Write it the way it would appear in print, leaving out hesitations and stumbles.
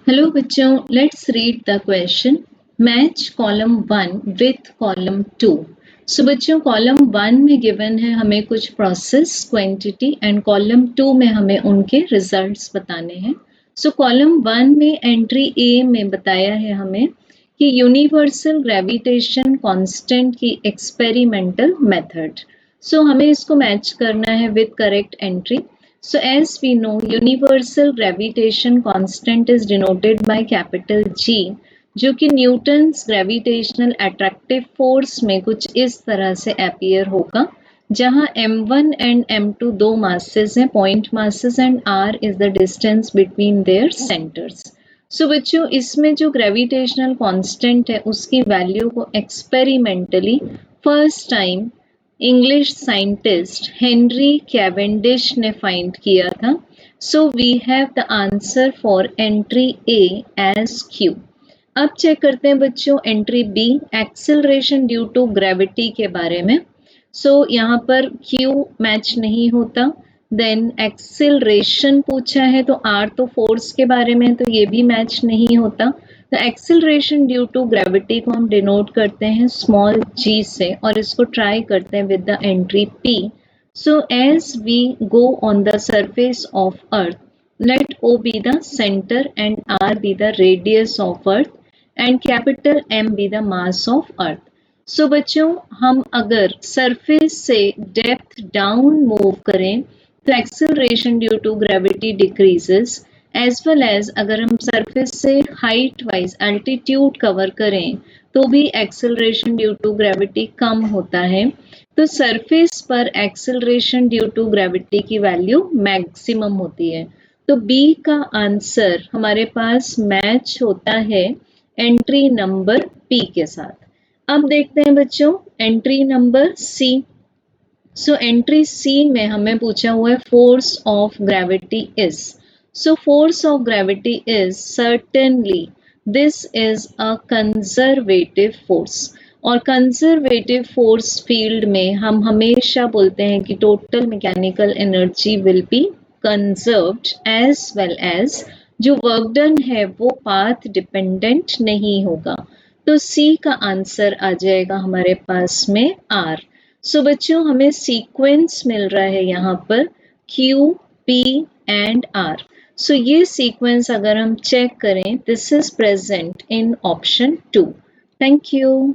Hello बच्चों, let's read the question. Match column 1 with column 2। सो बच्चों, column 1 में given है हमें कुछ प्रोसेस क्वांटिटी एंड कॉलम 2 में हमें उनके रिजल्ट्स बताने हैं। सो कॉलम 1 में एंट्री ए में बताया है हमें कि यूनिवर्सल ग्रेविटेशन कांस्टेंट की एक्सपेरिमेंटल मेथड। सो हमें इसको मैच करना है with correct entry. So as we know, universal gravitation constant is denoted by capital G, जो कि न्यूटन्स ग्रेविटेशनल अट्रैक्टिव फोर्स में कुछ इस तरह से अपीयर होगा, जहां m1 एंड m2 दो मासेस हैं, point masses, and r is the distance between their centres. So बच्चों, इसमें जो ग्रेविटेशनल कांस्टेंट है उसकी वैल्यू को experimentally first time English scientist Henry Cavendish ने फाइंड किया था। So we have the answer for entry A as Q. अब चेक करते हैं बच्चों entry B, acceleration due to gravity के बारे में। सो यहाँ पर क्यू मैच नहीं होता, देन एक्सेलरेशन पूछा है तो आर तो फोर्स के बारे में, तो ये भी मैच नहीं होता। तो एक्सेलरेशन ड्यू टू ग्रेविटी को हम डिनोट करते हैं स्मॉल जी से, और इसको ट्राई करते हैं with the entry P. So as we go on the surface of earth, let O be the center and R be the radius of earth and capital M be the mass of earth. So बच्चों, हम अगर surface से depth down move करें तो acceleration due to gravity decreases, as well as अगर हम surface से height wise altitude cover करें तो भी एक्सेलरेशन ड्यू टू ग्रेविटी कम होता है। तो सरफेस पर एक्सेलरेशन ड्यू टू ग्रेविटी की वैल्यू मैक्सिमम होती है। तो बी का आंसर हमारे पास मैच होता है एंट्री नंबर पी के साथ। अब देखते हैं बच्चों entry number C. So entry C में हमें पूछा हुआ है force of gravity is. So force of gravity is certainly this is a conservative force, और कंजर्वेटिव फोर्स फील्ड में हम हमेशा बोलते हैं कि total mechanical energy will be conserved, as well as जो वर्क डन है वो पाथ डिपेंडेंट नहीं होगा। तो सी का आंसर आ जाएगा हमारे पास में आर। सो बच्चों, हमें सीक्वेंस मिल रहा है यहाँ पर Q, P एंड R। सो ये सीक्वेंस अगर हम चेक करें, this is present in option 2। Thank you.